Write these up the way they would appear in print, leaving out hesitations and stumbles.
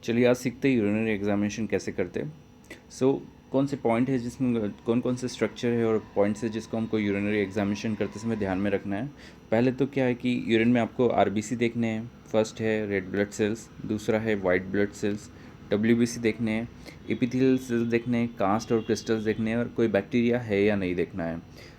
चलिए आज सीखते हैं यूरिनरी एग्जामिनेशन कैसे करते हैं। कौन से पॉइंट है जिसमें कौन कौन से स्ट्रक्चर है और पॉइंट्स है जिसको हमको यूरिनरी एग्जामिनेशन करते समय ध्यान में रखना है। पहले तो क्या है कि यूरिन में आपको आरबीसी देखने हैं। फर्स्ट है रेड ब्लड सेल्स, दूसरा है वाइट ब्लड सेल्स, डब्ल्यूबीसी देखने हैं, एपिथेलियल सेल्स देखने हैं, कास्ट और क्रिस्टल्स देखने हैं और कोई बैक्टीरिया है या नहीं देखना है।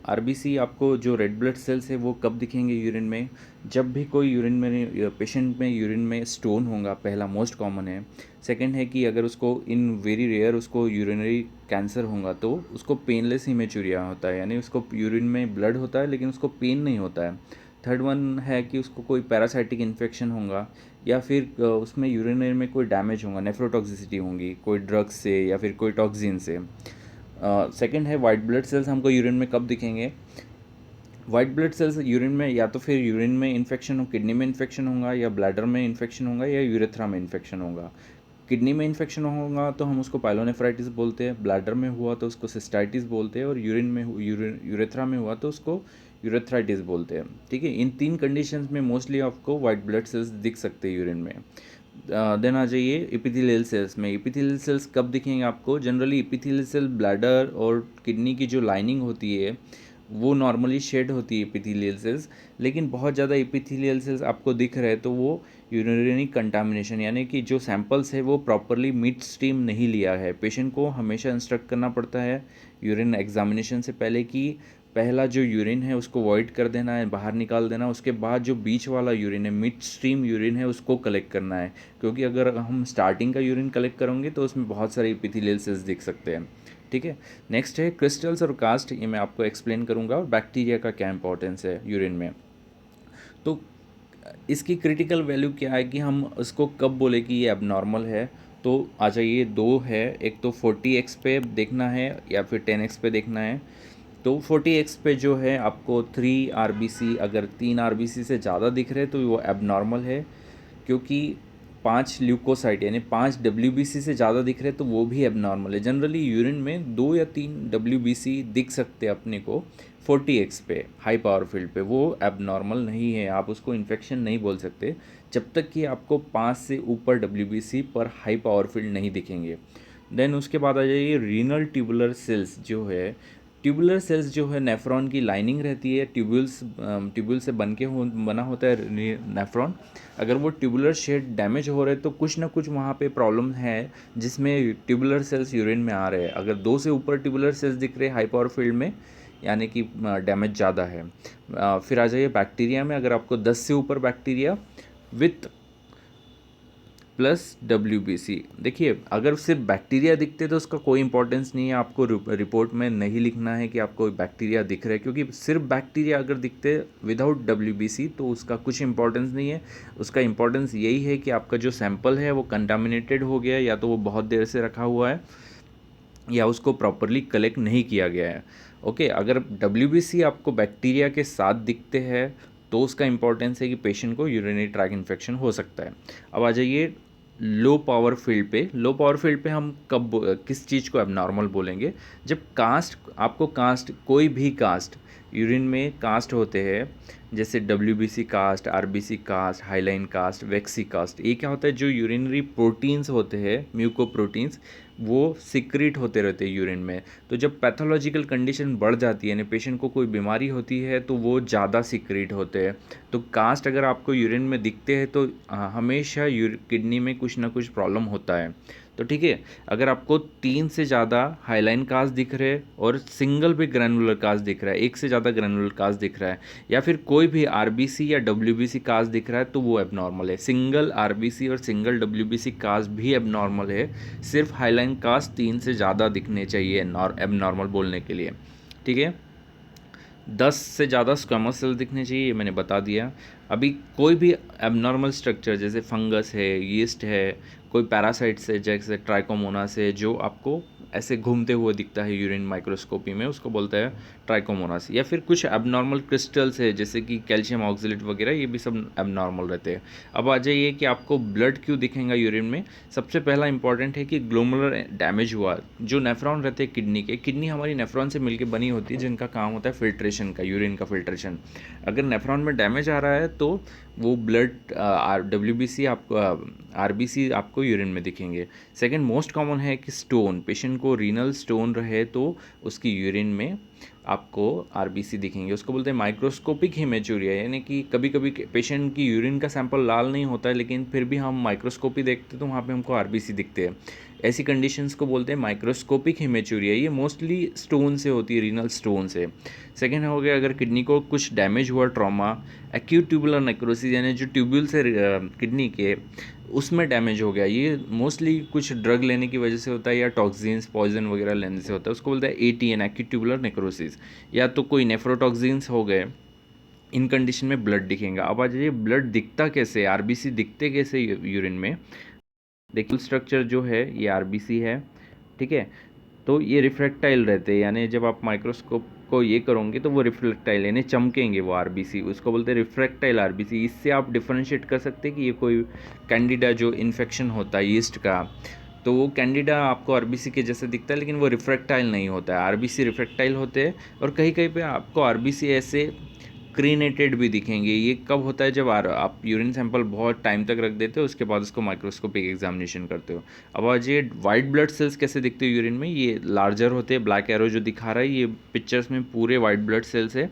आरबीसी आपको जो रेड ब्लड सेल्स है वो कब दिखेंगे यूरिन में, जब भी कोई यूरिन में पेशेंट में यूरिन में स्टोन होगा, पहला मोस्ट कॉमन है। सेकंड है कि अगर उसको इन वेरी रेयर उसको यूरिनरी कैंसर होगा तो उसको पेनलेस हीमेचूरिया होता है, यानी उसको यूरिन में ब्लड होता है लेकिन उसको पेन नहीं होता है। थर्ड वन है कि उसको कोई पैरासाइटिक इन्फेक्शन होगा या फिर उसमें यूरिनरी में कोई डैमेज होगा, नेफ्रोटॉक्सिसिटी होगी कोई ड्रग्स से या फिर कोई टॉक्सिन से। सेकंड है वाइट ब्लड सेल्स हमको यूरिन में कब दिखेंगे। वाइट ब्लड सेल्स यूरिन में या तो फिर यूरिन में इन्फेक्शन हो, किडनी में इन्फेक्शन होगा या ब्लैडर में इन्फेक्शन होगा या यूरेथ्रा में इन्फेक्शन होगा। किडनी में इन्फेक्शन होगा तो हम उसको पाइलोनेफ्राइटिस बोलते हैं, ब्लैडर में हुआ तो उसको सिस्टाइटिस बोलते हैं और यूरेथ्रा में हुआ तो उसको यूरेथ्राइटिस बोलते हैं। ठीक है, इन तीन कंडीशंस में मोस्टली आपको वाइट ब्लड सेल्स दिख सकते हैं यूरिन में। देन आ जाइए एपिथेलियल सेल्स में। एपिथेलियल सेल्स कब दिखेंगे आपको, जनरली एपिथेलियल सेल ब्लैडर और किडनी की जो लाइनिंग होती है वो नॉर्मली शेड होती है एपिथेलियल सेल्स, लेकिन बहुत ज़्यादा एपिथेलियल सेल्स आपको दिख रहे हैं तो वो यूरिनरी कंटामिनेशन, यानी कि जो सैंपल्स है वो प्रॉपरली मिड स्ट्रीम नहीं लिया है। पेशेंट को हमेशा इंस्ट्रक्ट करना पड़ता है यूरिन एग्जामिनेशन से पहले कि पहला जो यूरिन है उसको वॉइड कर देना है, बाहर निकाल देना, उसके बाद जो बीच वाला यूरिन है, मिड स्ट्रीम यूरिन है, उसको कलेक्ट करना है। क्योंकि अगर हम स्टार्टिंग का यूरिन कलेक्ट करेंगे तो उसमें बहुत सारे एपिथेलियल सेल्स दिख सकते हैं। ठीक है, नेक्स्ट है क्रिस्टल्स और कास्ट, ये मैं आपको एक्सप्लेन करूंगा, और बैक्टीरिया का क्या इंपॉर्टेंस है यूरिन में। तो इसकी क्रिटिकल वैल्यू क्या है कि हम उसको कब बोले कि ये एबनॉर्मल है। तो आ जाइए, दो है, एक तो 40x पे देखना है या फिर 10x पे देखना है। तो 40x पे जो है आपको 3 आरबीसी, अगर 3 आरबीसी से ज़्यादा दिख रहे तो वो एबनॉर्मल है। क्योंकि 5 ल्यूकोसाइट यानी 5 डब्ल्यूबीसी से ज़्यादा दिख रहे तो वो भी एबनॉर्मल है। जनरली यूरिन में 2 या 3 डब्ल्यूबीसी दिख सकते हैं अपने को 40x पे, हाई पावर फील्ड पे, वो एबनॉर्मल नहीं है, आप उसको इन्फेक्शन नहीं बोल सकते जब तक कि आपको 5 से ऊपर डब्ल्यूबीसी पर हाई पावर फील्ड नहीं दिखेंगे। देन उसके बाद आ जाइए रीनल ट्यूबुलर सेल्स जो है। ट्यूबुलर सेल्स जो है नेफ्रॉन की लाइनिंग रहती है, ट्यूब्यूल से बना होता है नेफ्रॉन। अगर वो ट्यूबुलर शेड डैमेज हो रहे तो कुछ ना कुछ वहाँ पे प्रॉब्लम है जिसमें ट्यूबुलर सेल्स यूरिन में आ रहे हैं। अगर 2 से ऊपर ट्यूबुलर सेल्स दिख रहे हाई पावर फील्ड में, यानी कि डैमेज ज़्यादा है। फिर आ जाइए बैक्टीरिया में, अगर आपको 10 से ऊपर बैक्टीरिया विथ प्लस डब्ल्यूबीसी। देखिए, अगर सिर्फ बैक्टीरिया दिखते तो उसका कोई इंपॉर्टेंस नहीं है, आपको रिपोर्ट में नहीं लिखना है कि आपको बैक्टीरिया दिख रहा है, क्योंकि सिर्फ बैक्टीरिया अगर दिखते विदाउट डब्ल्यूबीसी तो उसका कुछ इंपॉर्टेंस नहीं है। उसका इंपॉर्टेंस यही है कि आपका जो सैंपल है वो कंटामिनेटेड हो गया, या तो वो बहुत देर से रखा हुआ है या उसको प्रॉपरली कलेक्ट नहीं किया गया है। ओके, अगर डब्ल्यूबीसी आपको बैक्टीरिया के साथ दिखते हैं तो उसका इंपॉर्टेंस है कि पेशेंट को यूरिनरी ट्रैक इन्फेक्शन हो सकता है। अब आ जाइए लो पावर फील्ड पे। लो पावर फील्ड पे हम किस चीज़ को एबनॉर्मल बोलेंगे, जब कास्ट, आपको कास्ट, कोई भी कास्ट, यूरिन में कास्ट होते हैं जैसे डब्ल्यूबीसी कास्ट, आरबीसी कास्ट, हाईलाइन कास्ट, वेक्सी कास्ट। ये क्या होता है, जो यूरिनरी प्रोटीन्स होते हैं, म्यूकोप्रोटीन्स, वो सिक्रीट होते रहते हैं यूरिन में। तो जब पैथोलॉजिकल कंडीशन बढ़ जाती है, यानी पेशेंट को कोई बीमारी होती है तो वो ज़्यादा सिक्रीट होते हैं। तो कास्ट अगर आपको यूरिन में दिखते हैं तो हमेशा किडनी में कुछ ना कुछ प्रॉब्लम होता है। तो ठीक है, अगर आपको 3 से ज़्यादा हाईलाइन कास्ट दिख रहे हैं और सिंगल भी ग्रैनुलर कास्ट दिख रहा है, एक से ज़्यादा ग्रैनुलर कास्ट दिख रहा है, या फिर कोई भी आरबीसी या डब्ल्यूबीसी कास्ट दिख रहा है तो वो एबनॉर्मल है। सिंगल आरबीसी और सिंगल डब्ल्यूबीसी कास्ट भी एबनॉर्मल है। सिर्फ हाईलाइन कास्ट 3 से ज़्यादा दिखने चाहिए एबनॉर्मल बोलने के लिए। ठीक है, 10 से ज़्यादा स्क्वेमस सेल दिखने चाहिए, ये मैंने बता दिया। अभी कोई भी एबनॉर्मल स्ट्रक्चर जैसे फंगस है, यीस्ट है, कोई पैरासाइट्स है जैसे ट्राइकोमोनास है जो आपको ऐसे घूमते हुए दिखता है यूरिन माइक्रोस्कोपी में, उसको बोलता है ट्राइकोमोनास। या फिर कुछ एबनॉर्मल क्रिस्टल्स है जैसे कि कैल्शियम ऑक्सलेट वगैरह, ये भी सब एबनॉर्मल रहते हैं। अब आ जाइए कि आपको ब्लड क्यों दिखेगा यूरिन में। सबसे पहला इंपॉर्टेंट है कि ग्लोमुलर डैमेज हुआ, जो नेफ्रॉन रहते हैं किडनी के, किडनी हमारी नेफ्रॉन से मिलकर बनी होती है जिनका काम होता है फिल्ट्रेशन का, यूरिन का फिल्ट्रेशन। अगर नेफ्रॉन में डैमेज आ रहा है तो वो ब्लड WBC आपको RBC आपको यूरिन में दिखेंगे। सेकंड मोस्ट कॉमन है कि स्टोन, पेशेंट को रीनल स्टोन रहे तो उसकी यूरिन में आपको RBC दिखेंगे। उसको बोलते हैं माइक्रोस्कोपिक हेमेचूरिया, यानी कि कभी कभी पेशेंट की यूरिन का सैंपल लाल नहीं होता है लेकिन फिर भी हम माइक्रोस्कोपी देखते हैं तो वहाँ पे हमको RBC दिखते हैं। ऐसी कंडीशंस को बोलते हैं माइक्रोस्कोपिक हेमेचूरिया। ये मोस्टली स्टोन से होती है, रीनल स्टोन से। सेकेंड हो गया अगर किडनी को कुछ डैमेज हुआ, ट्रॉमा, एक्यूट ट्यूबुलर नेक्रोसिस यानी जो ट्यूब्यूल से किडनी के उसमें डैमेज हो गया, ये मोस्टली कुछ ड्रग लेने की वजह से होता है या टॉक्सिन्स पॉइजन वगैरह लेने से होता है। उसको बोलते हैं ATN, एक्यूट ट्यूबुलर नेक्रोसिस, या तो कोई नेफ्रोटॉक्सिन्स हो गए। इन कंडीशन में ब्लड दिखेगा। अब आ जाइए ब्लड दिखता कैसे, RBC दिखते कैसे यूरिन में। देखिए स्ट्रक्चर जो है ये RBC है, ठीक है। तो ये रिफ्लेक्टाइल रहते हैं, यानी जब आप माइक्रोस्कोप को ये करोगे तो वो रिफ्लेक्टाइल यानी चमकेंगे वो RBC, उसको बोलते हैं रिफ्लेक्टाइल RBC। इससे आप डिफरेंशिएट कर सकते हैं कि ये कोई कैंडिडा जो इन्फेक्शन होता है यीस्ट का, तो वो कैंडिडा आपको RBC के जैसे दिखता है लेकिन वो रिफ्लेक्टाइल नहीं होता है। RBC रिफ्लेक्टाइल होते हैं और कहीं कहीं पे आपको RBC ऐसे क्रीनेटेड भी दिखेंगे। ये कब होता है, जब आप यूरिन सैंपल बहुत टाइम तक रख देते हो उसके बाद उसको माइक्रोस्कोपिक एग्जामिनेशन करते हो। अब आज ये वाइट ब्लड सेल्स कैसे दिखते हैं यूरिन में, ये लार्जर होते हैं। ब्लैक एरो जो दिखा रहा है ये पिक्चर्स में पूरे वाइट ब्लड सेल्स है।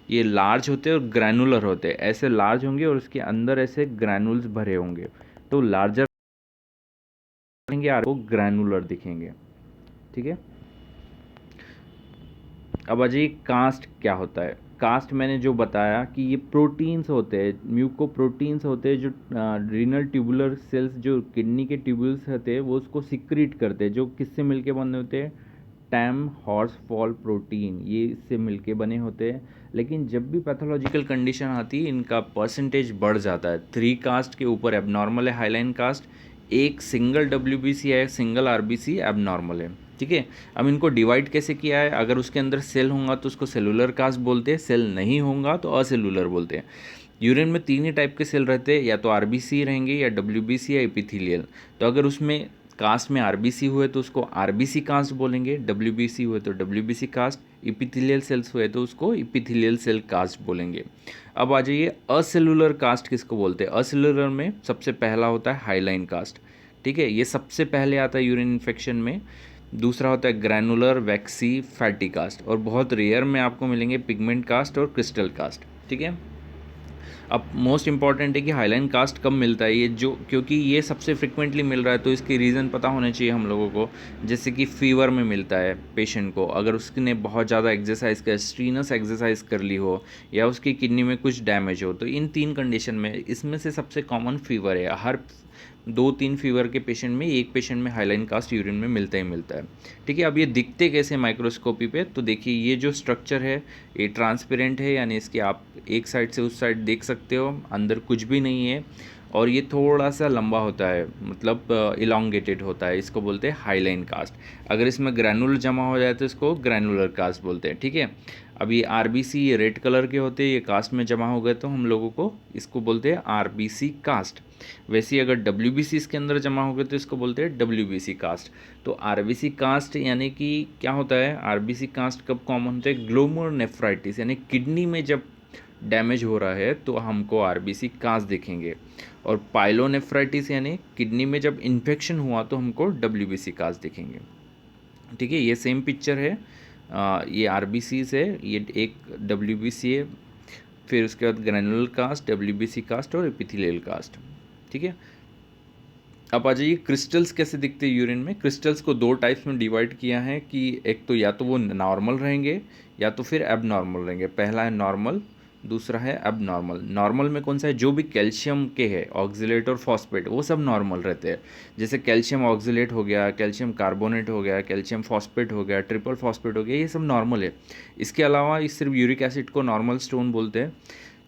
ये लार्ज होते हैं और ग्रैनुलर होते हैं, ऐसे लार्ज होंगे और उसके अंदर ऐसे ग्रैनुल्स भरे होंगे, तो लार्जर दिखेंगे, आपको ग्रैनुलर दिखेंगे, ठीक है। अब अजय कास्ट क्या होता है। कास्ट मैंने जो बताया कि ये प्रोटीन्स होते हैं, म्यूकोप्रोटीन्स होते हैं जो रीनल ट्यूबुलर सेल्स जो किडनी के ट्यूबुल्स होते हैं वो उसको सिक्रीट करते हैं, जो किससे मिलके बने होते हैं, टैम हॉर्स फॉल प्रोटीन, ये इससे मिलके बने होते हैं। लेकिन जब भी पैथोलॉजिकल कंडीशन आती है इनका परसेंटेज बढ़ जाता है। 3 कास्ट के ऊपर एबनॉर्मल है हाईलाइन कास्ट, एक सिंगल WBC है, सिंगल RBC एबनॉर्मल है, ठीक है। अब इनको डिवाइड कैसे किया है, अगर उसके अंदर सेल होगा तो उसको सेलुलर कास्ट बोलते हैं, सेल नहीं होगा तो असेलुलर बोलते हैं। यूरिन में 3 ही टाइप के सेल रहते हैं, या तो RBC रहेंगे या WBC या एपिथेलियल। तो अगर उसमें कास्ट में RBC हुए तो उसको RBC कास्ट बोलेंगे, WBC हुए तो WBC कास्ट, एपिथेलियल सेल्स हुए तो उसको एपिथेलियल सेल कास्ट बोलेंगे। अब आ जाइए असेलुलर कास्ट किसको बोलते हैं। असेलुलर में सबसे पहला होता है हाईलाइन कास्ट, ठीक है, ये सबसे पहले आता है यूरिन इन्फेक्शन में। दूसरा होता है ग्रैनुलर वैक्सी फैटी कास्ट, और बहुत रेयर में आपको मिलेंगे पिगमेंट कास्ट और क्रिस्टल कास्ट, ठीक है। अब मोस्ट इंपॉर्टेंट है कि हाईलाइन कास्ट कब मिलता है, ये जो क्योंकि ये सबसे फ्रिक्वेंटली मिल रहा है तो इसकी रीज़न पता होने चाहिए हम लोगों को। जैसे कि फीवर में मिलता है पेशेंट को, अगर उसने बहुत ज़्यादा एक्सरसाइज कर स्ट्रीनस एक्सरसाइज कर ली हो, या उसकी किडनी में कुछ डैमेज हो, तो इन 3 कंडीशन में इसमें से सबसे कॉमन फीवर है। हर 2-3 फीवर के पेशेंट में एक पेशेंट में हाईलाइन कास्ट यूरिन में मिलता ही मिलता है, ठीक है। अब ये दिखते कैसे माइक्रोस्कोपी पे, तो देखिए ये जो स्ट्रक्चर है ये ट्रांसपेरेंट है, यानी इसकी आप एक साइड से उस साइड देख सकते हो, अंदर कुछ भी नहीं है, और ये थोड़ा सा लंबा होता है, मतलब इलांगेटेड होता है, इसको बोलते हैं हाईलाइन कास्ट। अगर इसमें ग्रैनुल जमा हो जाए तो इसको ग्रैनुलर कास्ट बोलते हैं, ठीक है। अब ये RBC ये रेड कलर के होते हैं, ये कास्ट में जमा हो गए तो हम लोगों को इसको बोलते हैं RBC कास्ट। वैसे ही अगर WBC इसके अंदर जमा हो गए तो इसको बोलते हैं WBC कास्ट। तो RBC कास्ट यानी कि क्या होता है, RBC कास्ट कब कॉमन होता है, ग्लोमेरुलोनेफ्राइटिस यानी किडनी में जब डैमेज हो रहा है तो हमको RBC कास्ट दिखेंगे, और पाइलोनेफ्राइटिस यानी किडनी में जब इन्फेक्शन हुआ तो हमको WBC कास्ट दिखेंगे, ठीक है। ये सेम पिक्चर है, ये RBC है, ये एक WBC है, फिर उसके बाद ग्रैनुलर कास्ट, WBC कास्ट और एपिथेलियल कास्ट, ठीक है। अब आ जाइए क्रिस्टल्स कैसे दिखते हैं यूरिन में। क्रिस्टल्स को 2 टाइप्स में डिवाइड किया है कि एक तो या तो वो नॉर्मल रहेंगे या तो फिर एबनॉर्मल रहेंगे। पहला है नॉर्मल, दूसरा है एबनॉर्मल। नॉर्मल में कौन सा है, जो भी कैल्शियम के है ऑक्जिलेट और फॉस्फेट वो सब नॉर्मल रहते हैं। जैसे कैल्शियम ऑक्जिलेट हो गया, कैल्शियम कार्बोनेट हो गया, कैल्शियम फॉस्फेट हो गया, ट्रिपल फॉस्फेट हो गया, ये सब नॉर्मल है। इसके अलावा इस सिर्फ यूरिक एसिड को नॉर्मल स्टोन बोलते हैं।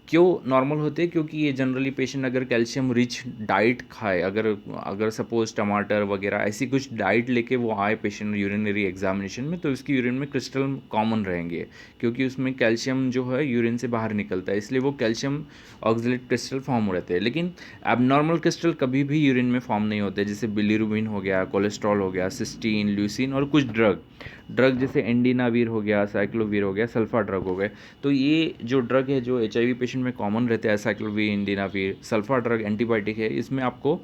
क्यों नॉर्मल होते हैं, क्योंकि ये जनरली पेशेंट अगर कैल्शियम रिच डाइट खाए, अगर अगर सपोज टमाटर वगैरह ऐसी कुछ डाइट लेके वो आए पेशेंट यूरिनरी एग्जामिनेशन में, तो इसकी यूरिन में क्रिस्टल कॉमन रहेंगे, क्योंकि उसमें कैल्शियम जो है यूरिन से बाहर निकलता है, इसलिए वो कैल्शियम ऑक्जिलेट क्रिस्टल फॉर्म रहते हैं। लेकिन एबनॉर्मल क्रिस्टल कभी भी यूरिन में फॉर्म नहीं होते, जैसे बिलीरुबिन हो गया, कोलेस्ट्रॉल हो गया, सिस्टीन, ल्यूसिन और कुछ ड्रग। ड्रग जैसे एंडिनावीर हो गया, साइक्लोवीर हो गया, सल्फा ड्रग हो गए। तो ये जो ड्रग है जो HIV पेशेंट में कॉमन रहता है, साइक्लोवीर, एंडिनावीर, सल्फा ड्रग एंटीबायोटिक है, इसमें आपको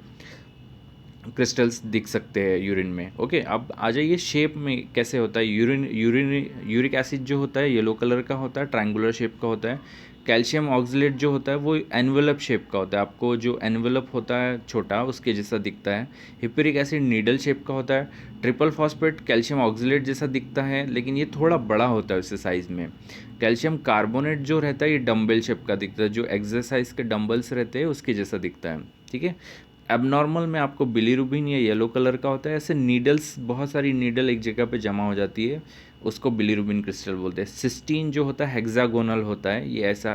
क्रिस्टल्स दिख सकते हैं यूरिन में। ओके, अब आ जाइए शेप में कैसे होता है। यूरिक एसिड जो होता है येलो कलर का होता है, ट्रायंगुलर शेप का होता है। कैल्शियम ऑक्सलेट जो होता है वो एनवेलप शेप का होता है, आपको जो एनवेलप होता है छोटा उसके जैसा दिखता है। हिप्यूरिक एसिड नीडल शेप का होता है। ट्रिपल फॉस्फेट कैल्शियम ऑक्सलेट जैसा दिखता है, लेकिन ये थोड़ा बड़ा होता है उससे साइज़ में। कैल्शियम कार्बोनेट जो रहता है ये डम्बल शेप का दिखता है, जो एक्सरसाइज के डम्बल्स रहते हैं उसके जैसा दिखता है। ठीक है, एबनॉर्मल में आपको बिलीरुबिन या येलो कलर का होता है। ऐसे नीडल्स, बहुत सारी नीडल एक जगह पे जमा हो जाती है, उसको बिलीरुबिन क्रिस्टल बोलते हैं। सिस्टीन जो होता है हेक्सागोनल होता है, ये ऐसा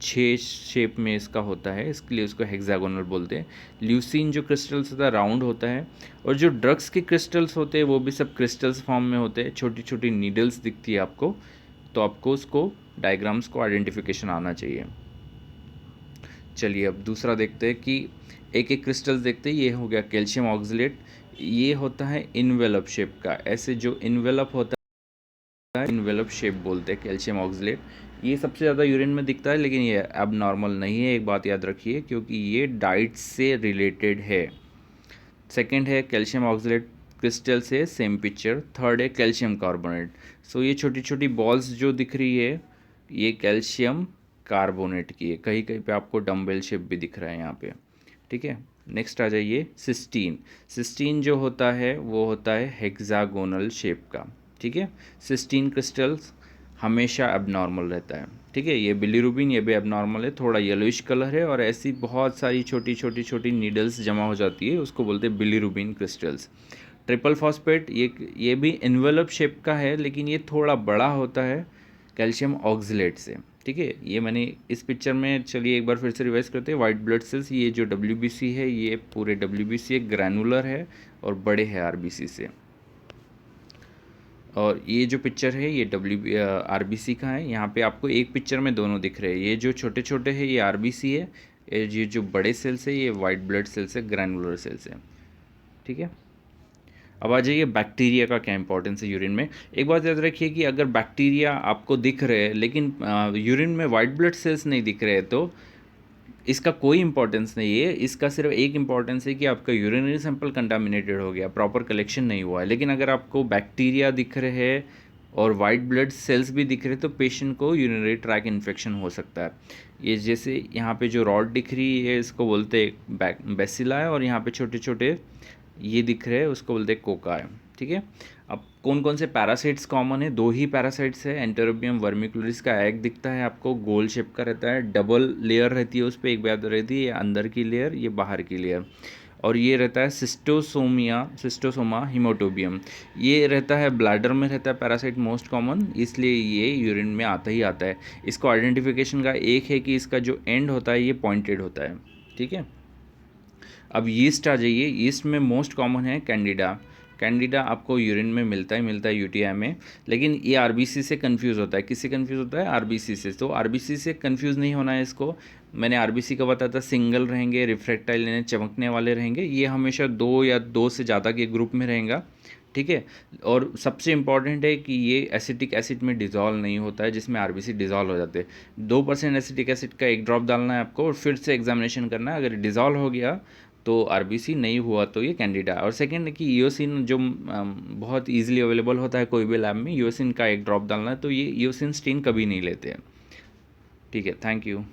6 शेप में इसका होता है, इसके लिए उसको हेक्सागोनल बोलते हैं। ल्यूसीन जो क्रिस्टल्स होता है राउंड होता है। और जो ड्रग्स के क्रिस्टल्स होते हैं वो भी सब क्रिस्टल्स फॉर्म में होते हैं, छोटी छोटी नीडल्स दिखती है आपको, तो आपको उसको डायग्राम्स को आइडेंटिफिकेशन आना चाहिए। चलिए अब दूसरा देखते हैं कि एक एक क्रिस्टल्स देखते हैं। ये हो गया कैल्शियम ऑक्सलेट, ये होता है इनवेलप शेप का, ऐसे जो इनवेलप होता है इनवेलप शेप बोलते हैं कैल्शियम ऑक्सलेट। ये सबसे ज़्यादा यूरिन में दिखता है, लेकिन ये अब नॉर्मल नहीं है, एक बात याद रखिए, क्योंकि ये डाइट से रिलेटेड है। सेकेंड है कैल्शियम ऑक्सलेट क्रिस्टल से सेम पिक्चर। थर्ड है कैल्शियम कार्बोनेट। सो ये छोटी छोटी बॉल्स जो दिख रही है ये कैल्शियम कार्बोनेट की है, कहीं कहीं पे आपको डम्बल शेप भी दिख रहा है यहाँ पे। ठीक है, नेक्स्ट आ जाइए सिस्टीन। सिस्टीन जो होता है वो होता है हेक्सागोनल शेप का। ठीक है, सिस्टीन क्रिस्टल्स हमेशा एबनॉर्मल रहता है। ठीक है, ये बिलीरुबिन, ये भी एबनॉर्मल है, थोड़ा येलोइश कलर है, और ऐसी बहुत सारी छोटी छोटी छोटी नीडल्स जमा हो जाती है, उसको बोलते हैं बिलीरुबिन क्रिस्टल्स। ट्रिपल फॉस्फेट ये भी एनवेलप शेप का है, लेकिन ये थोड़ा बड़ा होता है कैल्शियम ऑक्सलेट से। ठीक है, ये मैंने इस पिक्चर में, चलिए एक बार फिर से रिवाइज करते हैं। वाइट ब्लड सेल्स, ये जो WBC है ये पूरे WBC एक ग्रैनुलर है और बड़े हैं RBC से। और ये जो पिक्चर है ये RBC का है। यहाँ पे आपको एक पिक्चर में दोनों दिख रहे हैं, ये जो छोटे छोटे हैं ये RBC है, ये जो बड़े सेल्स है ये वाइट ब्लड सेल्स है, ग्रैनुलर सेल्स है। ठीक है, अब आ जाइए बैक्टीरिया का क्या इंपॉर्टेंस है यूरिन में। एक बात याद रखिए कि अगर बैक्टीरिया आपको दिख रहे हैं लेकिन यूरिन में वाइट ब्लड सेल्स नहीं दिख रहे हैं तो इसका कोई इंपॉर्टेंस नहीं है। इसका सिर्फ एक इंपॉर्टेंस है कि आपका यूरिनरी सैंपल कंटामिनेटेड हो गया, प्रॉपर कलेक्शन नहीं हुआ है। लेकिन अगर आपको बैक्टीरिया दिख रहे हैं और वाइट ब्लड सेल्स भी दिख रहे हैं तो पेशेंट को यूरिनरी ट्रैक इन्फेक्शन हो सकता है। ये जैसे यहाँ पे जो रॉड दिख रही है इसको बोलते हैं बेसिला है, और यहाँ पे छोटे छोटे ये दिख रहे हैं उसको बोलते हैं कोका है। ठीक है, अब कौन कौन से पैरासाइट्स कॉमन है, 2 ही पैरासाइट्स है। एंटेरोबियम वर्मिकुलरिस का एग दिखता है आपको, गोल शेप का रहता है, डबल लेयर रहती है उस पर, एक बात रहती है, ये अंदर की लेयर ये बाहर की लेयर। और ये रहता है सिस्टोसोमा हिमोटोबियम, ये रहता है ब्लैडर में रहता है पैरासाइट मोस्ट कॉमन, इसलिए ये यूरिन में आता ही आता है। इसको आइडेंटिफिकेशन का एक है कि इसका जो एंड होता है ये पॉइंटेड होता है। ठीक है, अब यीस्ट आ जाइए। यीस्ट में मोस्ट कॉमन है कैंडिडा। कैंडिडा आपको यूरिन में मिलता है UTI में, लेकिन ये RBC से कंफ्यूज होता है। किससे कंफ्यूज होता है? RBC से। तो RBC से कंफ्यूज नहीं होना है इसको। मैंने RBC का बताया था, सिंगल रहेंगे, रिफ्रैक्टाइल यानी चमकने वाले रहेंगे, ये हमेशा 2 या 2 से ज़्यादा के ग्रुप में रहेगा। ठीक है, और सबसे इम्पॉर्टेंट है कि ये एसिटिक एसिड में डिज़ोल्व नहीं होता है, जिसमें RBC डिज़ोल्व हो जाते हैं। 2% एसिटिक एसिड का एक ड्रॉप डालना है आपको और फिर से एग्जामिनेशन करना है। अगर डिज़ोल्व हो गया तो RBC नहीं हुआ तो ये कैंडिडा। और सेकंड है कि ईओसिन जो बहुत इजीली अवेलेबल होता है कोई भी लैब में, ईओसिन का एक ड्रॉप डालना है, तो ये ईओसिन स्टेन कभी नहीं लेते हैं। ठीक है, थैंक यू।